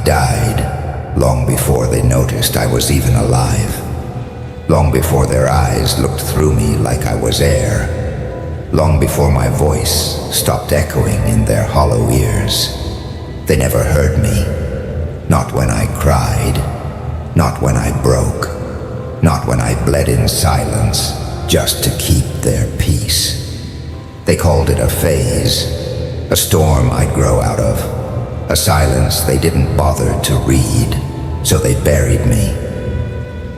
died long before they noticed I was even alive. Long before their eyes looked through me like I was air. Long before my voice stopped echoing in their hollow ears. They never heard me. Not when I cried. Not when I broke. Not when I bled in silence just to keep their peace. They called it a phase, a storm I'd grow out of, a silence they didn't bother to read, so they buried me.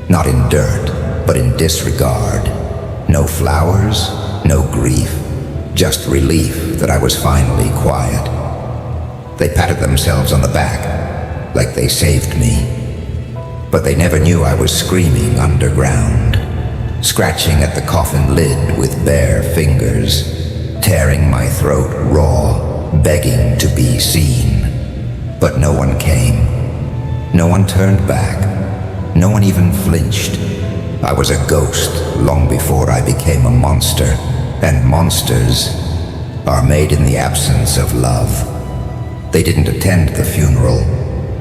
Not in dirt, but in disregard. No flowers, no grief, just relief that I was finally quiet. They patted themselves on the back, like they saved me. But they never knew I was screaming underground, scratching at the coffin lid with bare fingers, tearing my throat raw, begging to be seen. But no one came. No one turned back. No one even flinched. I was a ghost long before I became a monster, and monsters are made in the absence of love. They didn't attend the funeral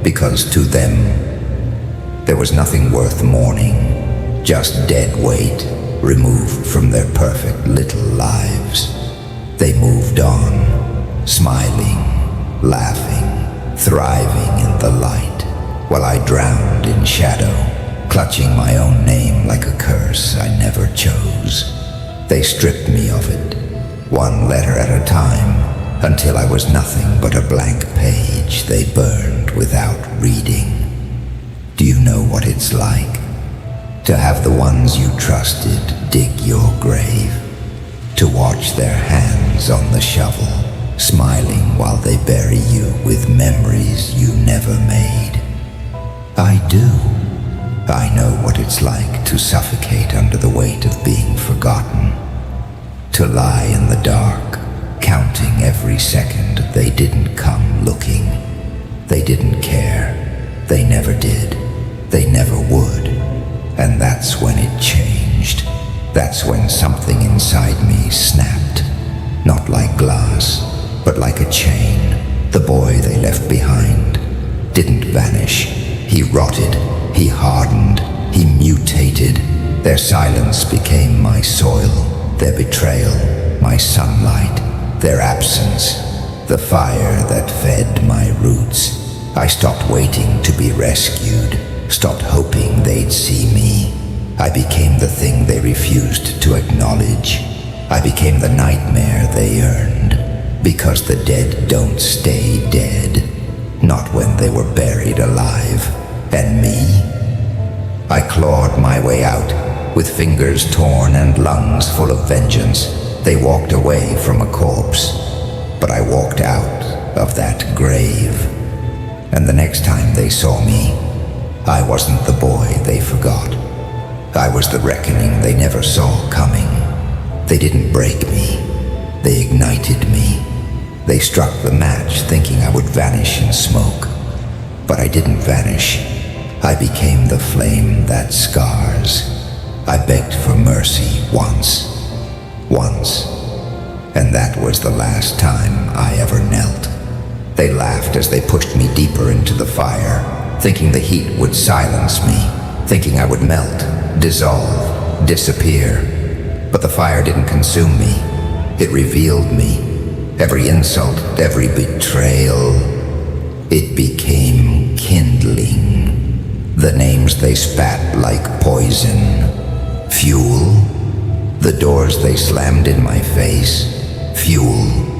because to them there was nothing worth mourning, just dead weight removed from their perfect little lives. They moved on, smiling, laughing, thriving in the light, while I drowned in shadow, clutching my own name like a curse I never chose. They stripped me of it, one letter at a time, until I was nothing but a blank page they burned without reading. Do you know what it's like to have the ones you trusted dig your grave? To watch their hands on the shovel, smiling while they bury you with memories you never made? I do. I know what it's like to suffocate under the weight of being forgotten. To lie in the dark, counting every second they didn't come looking. They didn't care. They never did. They never would. And that's when it changed. That's when something inside me snapped. Not like glass, but like a chain. The boy they left behind didn't vanish. He rotted. He hardened. He mutated. Their silence became my soil. Their betrayal, my sunlight. Their absence, the fire that fed my roots. I stopped waiting to be rescued. Stopped hoping they'd see me. I became the thing they refused to acknowledge. I became the nightmare they earned. Because the dead don't stay dead. Not when they were buried alive. And me? I clawed my way out, with fingers torn and lungs full of vengeance. They walked away from a corpse. But I walked out of that grave. And the next time they saw me, I wasn't the boy they forgot. I was the reckoning they never saw coming. They didn't break me. They ignited me. They struck the match thinking I would vanish in smoke. But I didn't vanish. I became the flame that scars. I begged for mercy once. And that was the last time I ever knelt. They laughed as they pushed me deeper into the fire, thinking the heat would silence me, thinking I would melt, dissolve, disappear. But the fire didn't consume me. It revealed me. Every insult, every betrayal, it became kindling. The names they spat like poison. Fuel. The doors they slammed in my face. Fuel.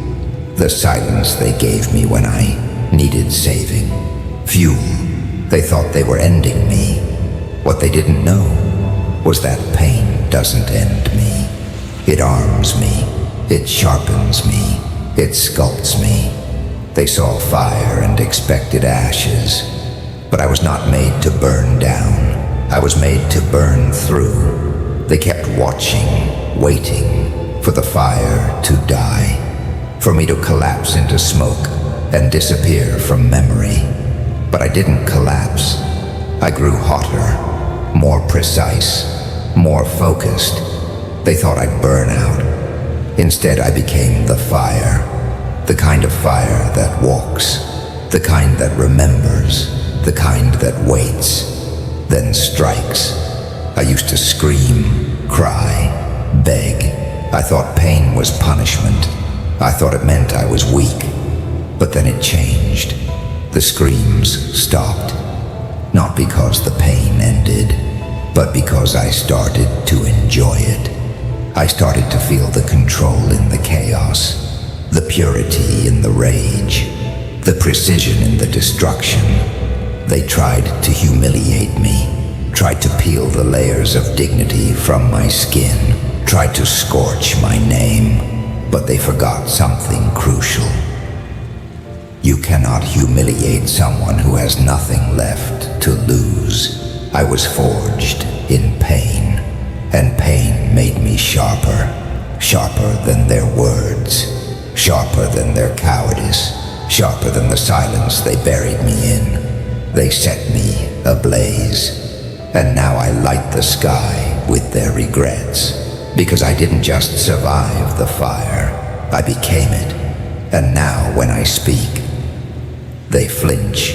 The silence they gave me when I needed saving. Fuel. They thought they were ending me. What they didn't know was that pain doesn't end me. It arms me. It sharpens me. It sculpts me. They saw fire and expected ashes. But I was not made to burn down. I was made to burn through. They kept watching, waiting for the fire to die. For me to collapse into smoke and disappear from memory. But I didn't collapse. I grew hotter, more precise, more focused. They thought I'd burn out. Instead, I became the fire. The kind of fire that walks, The kind that remembers, the kind that waits, then strikes. I used to scream, cry, beg. I thought pain was punishment. I thought it meant I was weak. But then it changed. The screams stopped. Not because the pain ended, but because I started to enjoy it. I started to feel the control in the chaos, the purity in the rage, the precision in the destruction. They tried to humiliate me, tried to peel the layers of dignity from my skin, tried to scorch my name, but they forgot something crucial. You cannot humiliate someone who has nothing left to lose. I was forged in pain, and pain made me sharper, sharper than their words, sharper than their cowardice, sharper than the silence they buried me in. They set me ablaze, and now I light the sky with their regrets, because I didn't just survive the fire, I became it. And now when I speak, they flinch.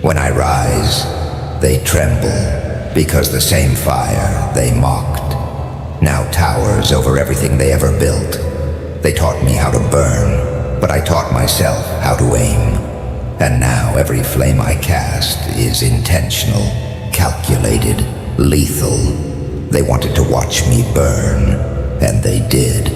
When I rise, they tremble, because the same fire they mocked now towers over everything they ever built. They taught me how to burn, but I taught myself how to aim. And now every flame I cast is intentional, calculated, lethal. They wanted to watch me burn, and they did.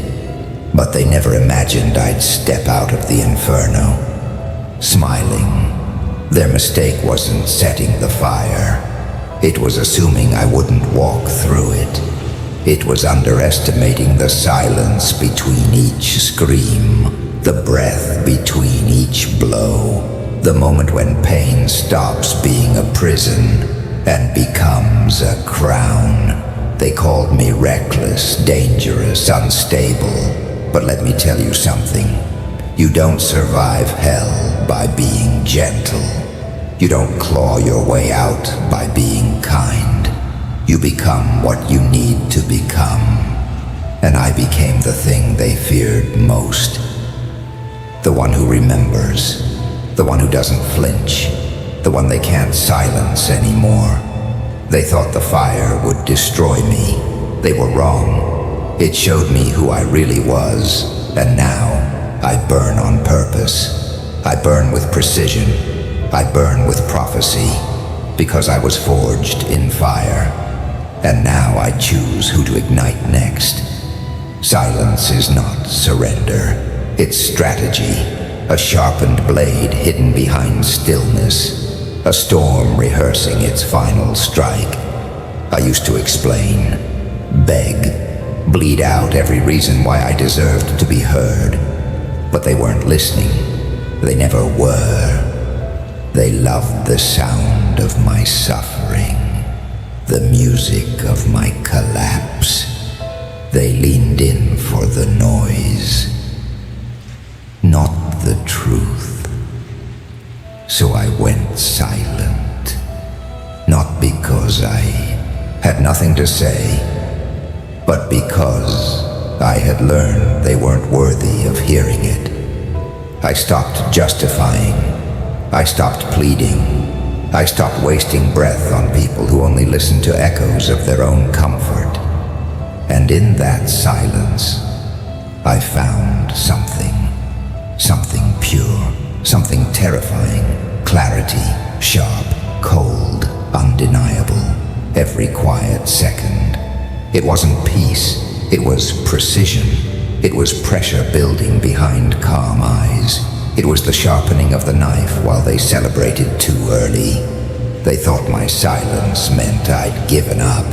But they never imagined I'd step out of the inferno, smiling. Their mistake wasn't setting the fire. It was assuming I wouldn't walk through it. It was underestimating the silence between each scream, the breath between each blow, the moment when pain stops being a prison and becomes a crown. They called me reckless, dangerous, unstable. But let me tell you something. You don't survive hell by being gentle. You don't claw your way out by being kind. You become what you need to become. And I became the thing they feared most. The one who remembers. The one who doesn't flinch. The one they can't silence anymore. They thought the fire would destroy me. They were wrong. It showed me who I really was. And now I burn on purpose. I burn with precision. I burn with prophecy, because I was forged in fire. And now I choose who to ignite next. Silence is not surrender. It's strategy. A sharpened blade hidden behind stillness. A storm rehearsing its final strike. I used to explain, beg, bleed out every reason why I deserved to be heard. But they weren't listening. They never were. They loved the sound of my suffering, the music of my collapse. They leaned in for the noise, not the truth. So I went silent, not because I had nothing to say, but because I had learned they weren't worthy of hearing it. I stopped justifying. I stopped pleading. I stopped wasting breath on people who only listened to echoes of their own comfort. And in that silence, I found something pure, something terrifying, clarity, sharp, cold, undeniable, every quiet second. It wasn't peace, it was precision. It was pressure building behind calm eyes. It was the sharpening of the knife while they celebrated too early. They thought my silence meant I'd given up.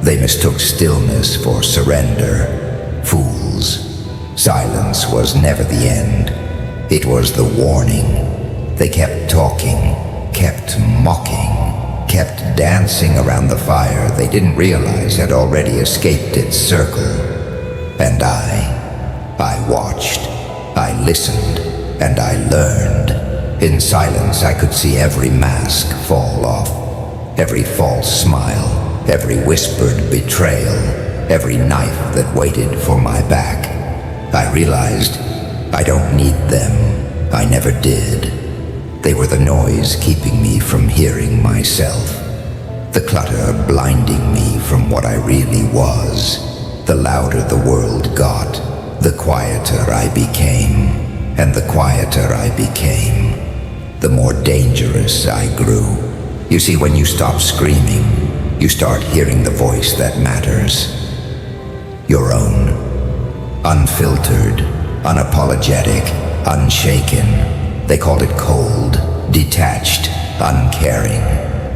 They mistook stillness for surrender. Fools. Silence was never the end. It was the warning. They kept talking, kept mocking, kept dancing around the fire they didn't realize had already escaped its circle. And I watched, I listened, and I learned. In silence, I could see every mask fall off, every false smile, every whispered betrayal, every knife that waited for my back. I realized I don't need them. I never did. They were the noise keeping me from hearing myself, the clutter blinding me from what I really was. The louder the world got, the quieter I became, and the quieter I became, the more dangerous I grew. You see, when you stop screaming, you start hearing the voice that matters. Your own. Unfiltered, unapologetic, unshaken. They called it cold, detached, uncaring.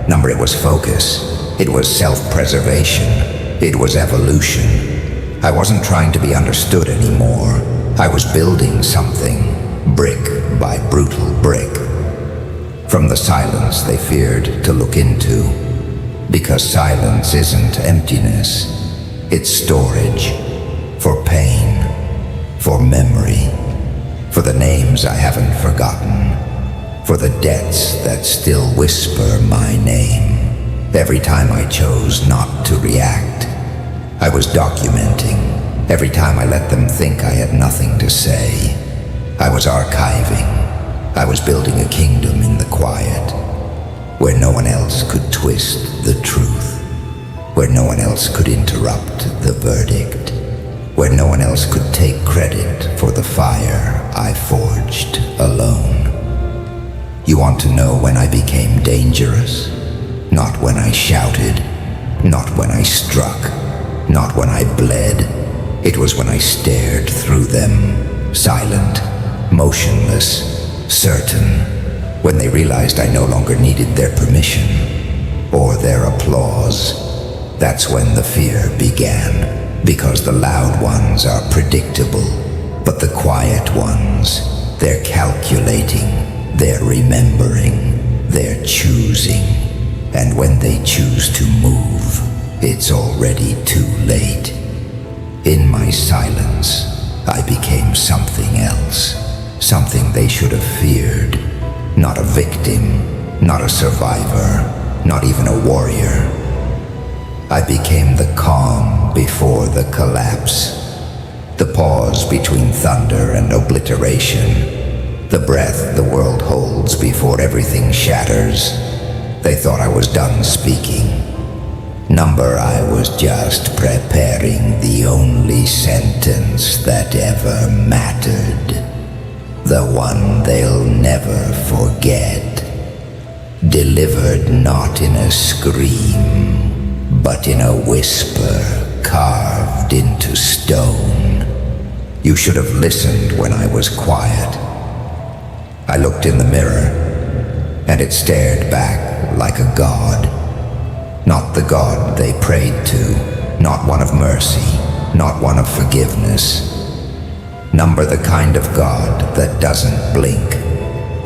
Number, it was focus. It was self-preservation. It was evolution. I wasn't trying to be understood anymore. I was building something, brick by brutal brick. From the silence they feared to look into, because silence isn't emptiness, it's storage, for pain, for memory, for the names I haven't forgotten, for the debts that still whisper my name. Every time I chose not to react, I was documenting. Every time I let them think I had nothing to say, I was archiving. I was building a kingdom in the quiet, where no one else could twist the truth, where no one else could interrupt the verdict, where no one else could take credit for the fire I forged alone. You want to know when I became dangerous? Not when I shouted, not when I struck, not when I bled. It was when I stared through them, silent, motionless, certain, when they realized I no longer needed their permission or their applause. That's when the fear began, because the loud ones are predictable, but the quiet ones, they're calculating, they're remembering, they're choosing, and when they choose to move, it's already too late. In my silence, I became something else. Something they should have feared. Not a victim, not a survivor, not even a warrior. I became the calm before the collapse. The pause between thunder and obliteration. The breath the world holds before everything shatters. They thought I was done speaking. Number, I was just preparing the only sentence that ever mattered. The one they'll never forget. Delivered not in a scream, but in a whisper carved into stone. You should have listened when I was quiet. I looked in the mirror, and it stared back like a god. Not the God they prayed to, not one of mercy, not one of forgiveness. Number, the kind of God that doesn't blink,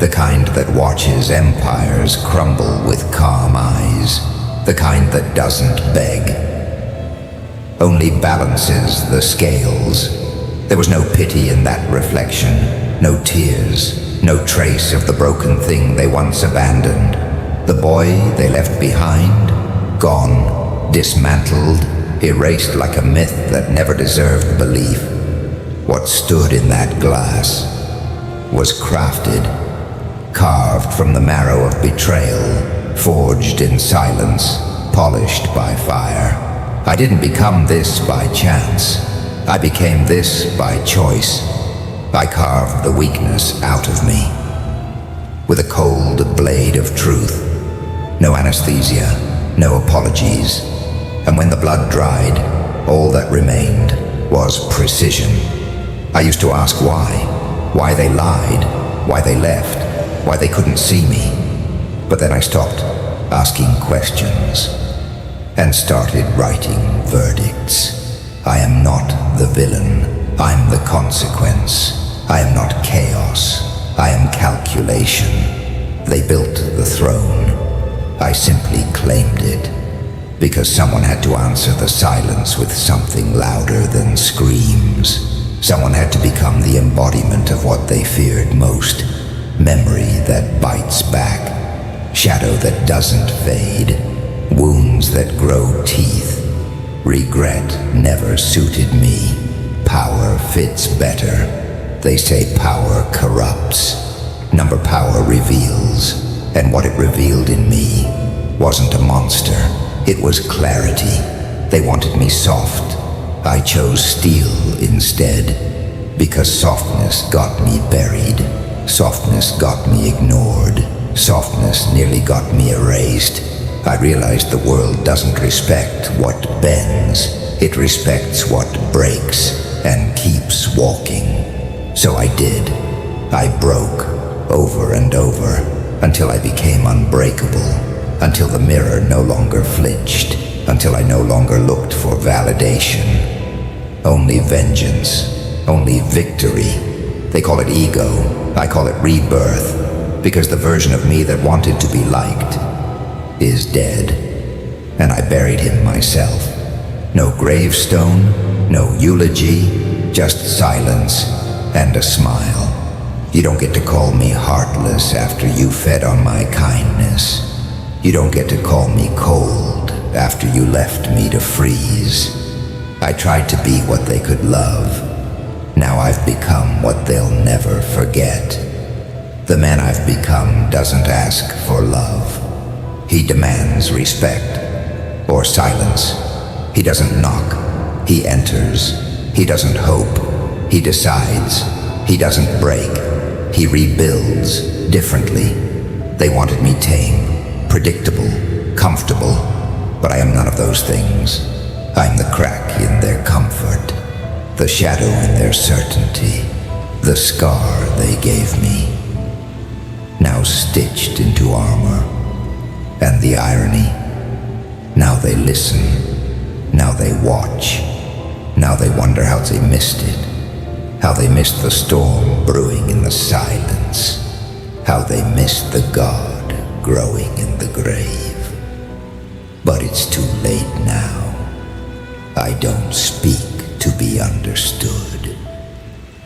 the kind that watches empires crumble with calm eyes, the kind that doesn't beg, only balances the scales. There was no pity in that reflection, no tears, no trace of the broken thing they once abandoned. The boy they left behind, gone, dismantled, erased like a myth that never deserved belief. What stood in that glass was crafted, carved from the marrow of betrayal, forged in silence, polished by fire. I didn't become this by chance. I became this by choice. I carved the weakness out of me with a cold blade of truth. No anesthesia, no apologies. And when the blood dried, all that remained was precision. I used to ask why they lied, why they left, why they couldn't see me. But then I stopped asking questions and started writing verdicts. I am not the villain, I'm the consequence. I am not chaos, I am calculation. They built the throne, I simply claimed it, because someone had to answer the silence with something louder than screams. Someone had to become the embodiment of what they feared most. Memory that bites back, shadow that doesn't fade, wounds that grow teeth. Regret never suited me. Power fits better. They say power corrupts. Number power reveals, and what it revealed in me wasn't a monster, it was clarity. They wanted me soft. I chose steel instead, because softness got me buried. Softness got me ignored. Softness nearly got me erased. I realized the world doesn't respect what bends. It respects what breaks and keeps walking. So I did. I broke over and over until I became unbreakable, until the mirror no longer flinched, until I no longer looked for validation. Only vengeance, only victory. They call it ego, I call it rebirth, because the version of me that wanted to be liked is dead, and I buried him myself. No gravestone, no eulogy, just silence and a smile. You don't get to call me heartless after you fed on my kindness. You don't get to call me cold after you left me to freeze. I tried to be what they could love. Now I've become what they'll never forget. The man I've become doesn't ask for love. He demands respect or silence. He doesn't knock. He enters. He doesn't hope. He decides. He doesn't break. He rebuilds differently. They wanted me tame, predictable, comfortable, but I am none of those things. I'm the crack in their comfort, the shadow in their certainty, the scar they gave me, now stitched into armor. And the irony, now they listen, now they watch, now they wonder how they missed it, how they missed the storm brewing in the silence, how they missed the God growing in the grave. But it's too late now. I don't speak to be understood.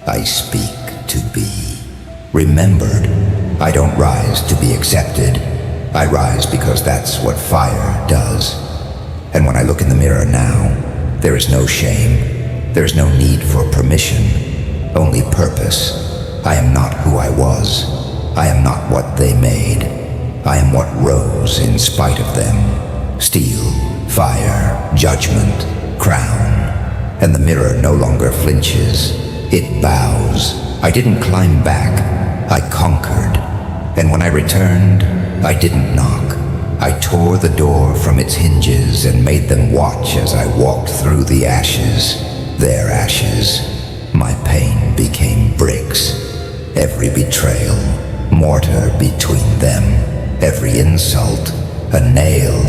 I speak to be remembered. I don't rise to be accepted. I rise because that's what fire does. And when I look in the mirror now, there is no shame. There is no need for permission, only purpose. I am not who I was. I am not what they made. I am what rose in spite of them. Steel, fire, judgment, crown. And the mirror no longer flinches. It bows. I didn't climb back. I conquered. And when I returned, I didn't knock. I tore the door from its hinges and made them watch as I walked through the ashes, their ashes. My pain became bricks. Every betrayal, mortar between them. Every insult, a nail.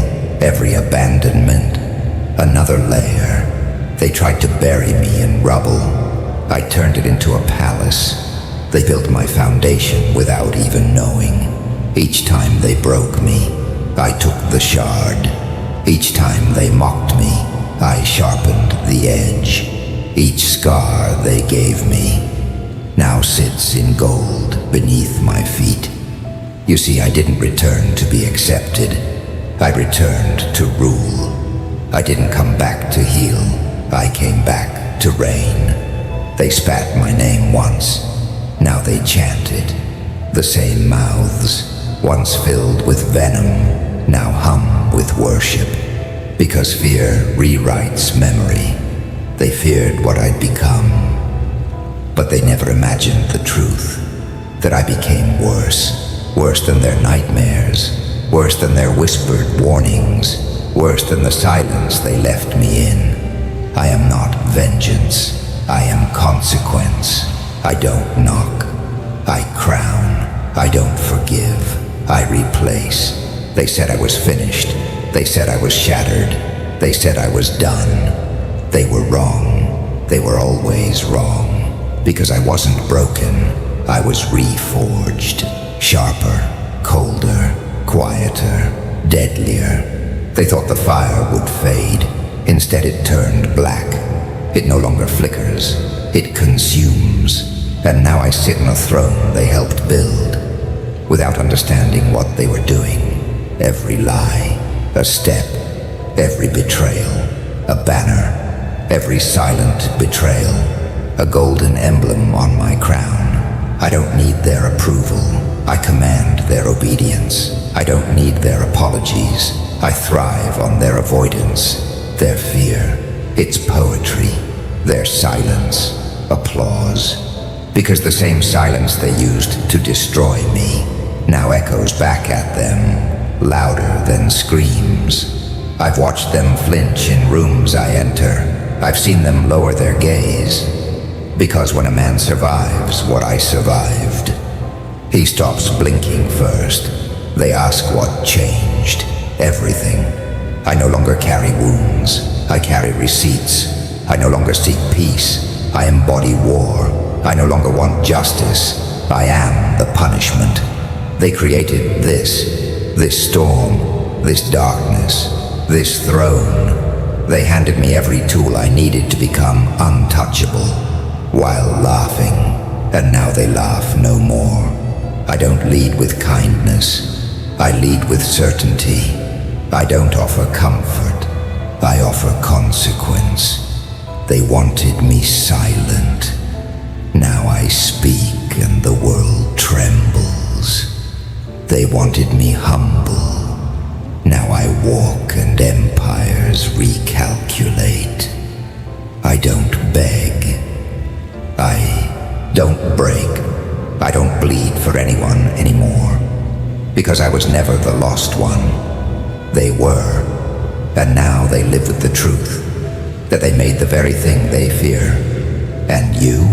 Every abandonment, another layer. They tried to bury me in rubble. I turned it into a palace. They built my foundation without even knowing. Each time they broke me, I took the shard. Each time they mocked me, I sharpened the edge. Each scar they gave me now sits in gold beneath my feet. You see, I didn't return to be accepted. I returned to rule. I didn't come back to heal. I came back to reign. They spat my name once. Now they chant it. The same mouths, once filled with venom, now hum with worship. Because fear rewrites memory. They feared what I'd become. But they never imagined the truth. That I became worse. Worse than their nightmares. Worse than their whispered warnings. Worse than the silence they left me in. I am not vengeance. I am consequence. I don't knock. I crown. I don't forgive. I replace. They said I was finished. They said I was shattered. They said I was done. They were wrong. They were always wrong. Because I wasn't broken. I was reforged. Sharper, colder, quieter, deadlier. They thought the fire would fade. Instead it turned black. It no longer flickers. It consumes. And now I sit on a throne they helped build, without understanding what they were doing. Every lie, a step, every betrayal, a banner, every silent betrayal, a golden emblem on my crown. I don't need their approval. I command their obedience. I don't need their apologies. I thrive on their avoidance. Their fear, it's poetry. Their silence, applause. Because the same silence they used to destroy me now echoes back at them, louder than screams. I've watched them flinch in rooms I enter. I've seen them lower their gaze. Because when a man survives what I survived, he stops blinking first. They ask what changed. Everything. I no longer carry wounds. I carry receipts. I no longer seek peace. I embody war. I no longer want justice. I am the punishment. They created this storm, this darkness, this throne. They handed me every tool I needed to become untouchable, while laughing, and now they laugh no more. I don't lead with kindness. I lead with certainty. I don't offer comfort. I offer consequence. They wanted me silent. Now I speak and the world trembles. They wanted me humble. Now I walk and empires recalculate. I don't beg. I don't break. I don't bleed for anyone anymore. Because I was never the lost one. They were. And now they live with the truth. That they made the very thing they fear. And you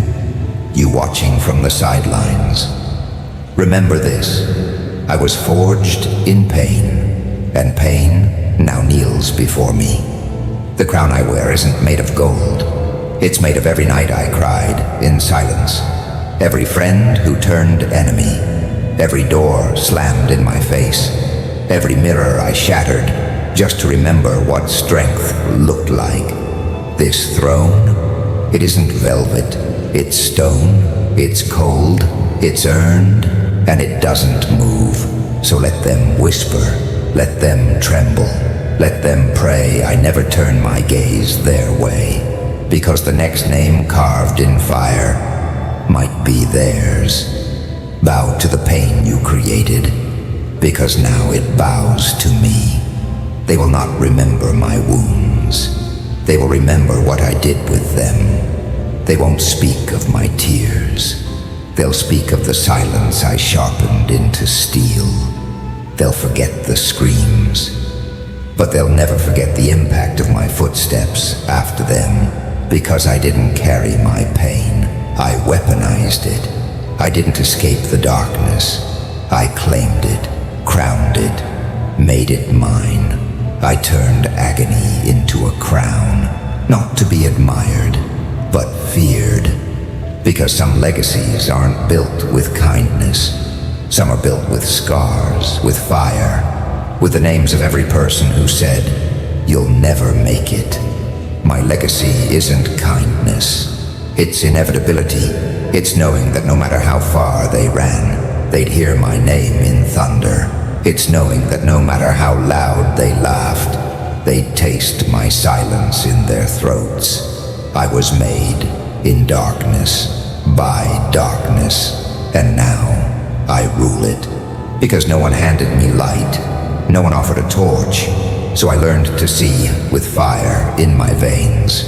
watching from the sidelines. Remember this. I was forged in pain. And pain now kneels before me. The crown I wear isn't made of gold. It's made of every night I cried in silence. Every friend who turned enemy. Every door slammed in my face. Every mirror I shattered just to remember what strength looked like. This throne, it isn't velvet. It's stone. It's cold. It's earned. And it doesn't move. So let them whisper. Let them tremble. Let them pray I never turn my gaze their way. Because the next name carved in fire might be theirs. Bow to the pain you created, because now it bows to me. They will not remember my wounds. They will remember what I did with them. They won't speak of my tears. They'll speak of the silence I sharpened into steel. They'll forget the screams, but they'll never forget the impact of my footsteps after them. Because I didn't carry my pain, I weaponized it. I didn't escape the darkness. I claimed it, crowned it, made it mine. I turned agony into a crown, not to be admired, but feared. Because some legacies aren't built with kindness. Some are built with scars, with fire, with the names of every person who said, "You'll never make it." My legacy isn't kindness. It's inevitability. It's knowing that no matter how far they ran, they'd hear my name in thunder. It's knowing that no matter how loud they laughed, they'd taste my silence in their throats. I was made in darkness, by darkness, and now I rule it. Because no one handed me light, no one offered a torch, so I learned to see with fire in my veins.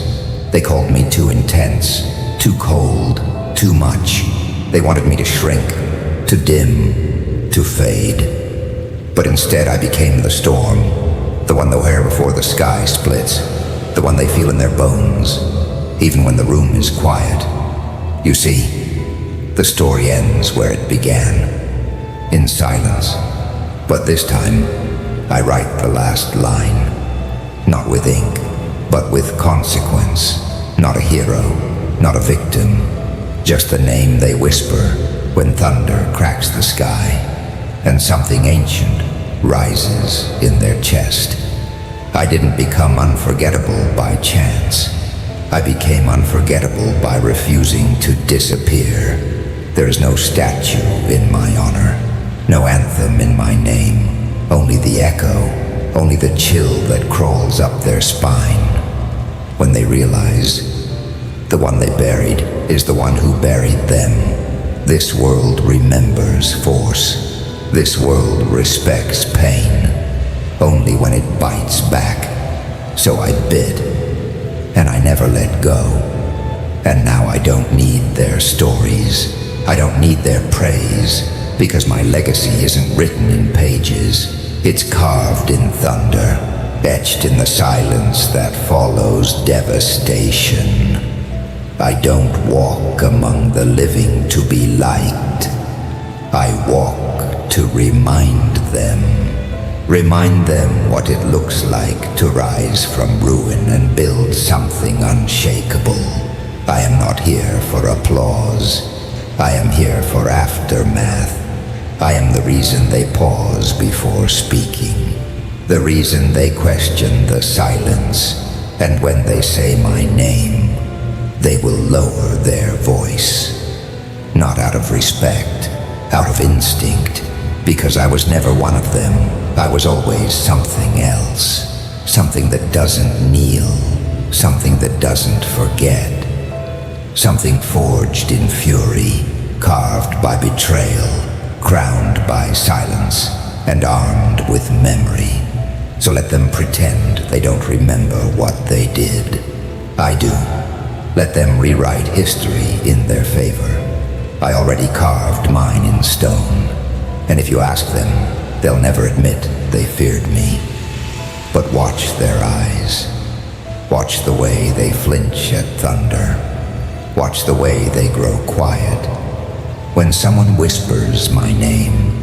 They called me too intense, too cold, too much. They wanted me to shrink, to dim, to fade. But instead I became the storm, the one they'll hear before the sky splits, the one they feel in their bones, even when the room is quiet. You see, the story ends where it began, in silence. But this time, I write the last line, not with ink, but with consequence. Not a hero, not a victim, just the name they whisper when thunder cracks the sky and something ancient rises in their chest. I didn't become unforgettable by chance. I became unforgettable by refusing to disappear. There is no statue in my honor, no anthem in my name. Only the echo, only the chill that crawls up their spine when they realize the one they buried is the one who buried them. This world remembers force. This world respects pain, only when it bites back. So I bit, and I never let go. And now I don't need their stories. I don't need their praise, because my legacy isn't written in pages. It's carved in thunder, etched in the silence that follows devastation. I don't walk among the living to be liked. I walk to remind them. Remind them what it looks like to rise from ruin and build something unshakable. I am not here for applause. I am here for aftermath. I am the reason they pause before speaking. The reason they question the silence. And when they say my name, they will lower their voice. Not out of respect, out of instinct, because I was never one of them. I was always something else. Something that doesn't kneel. Something that doesn't forget. Something forged in fury, carved by betrayal, crowned by silence, and armed with memory. So let them pretend they don't remember what they did. I do. Let them rewrite history in their favor. I already carved mine in stone, and if you ask them, they'll never admit they feared me. But watch their eyes. Watch the way they flinch at thunder. Watch the way they grow quiet when someone whispers my name.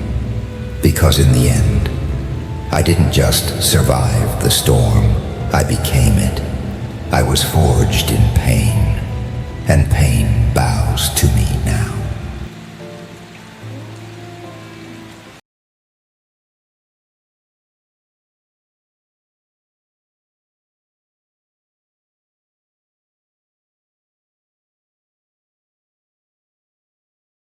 Because in the end, I didn't just survive the storm, I became it. I was forged in pain, and pain bows to me now.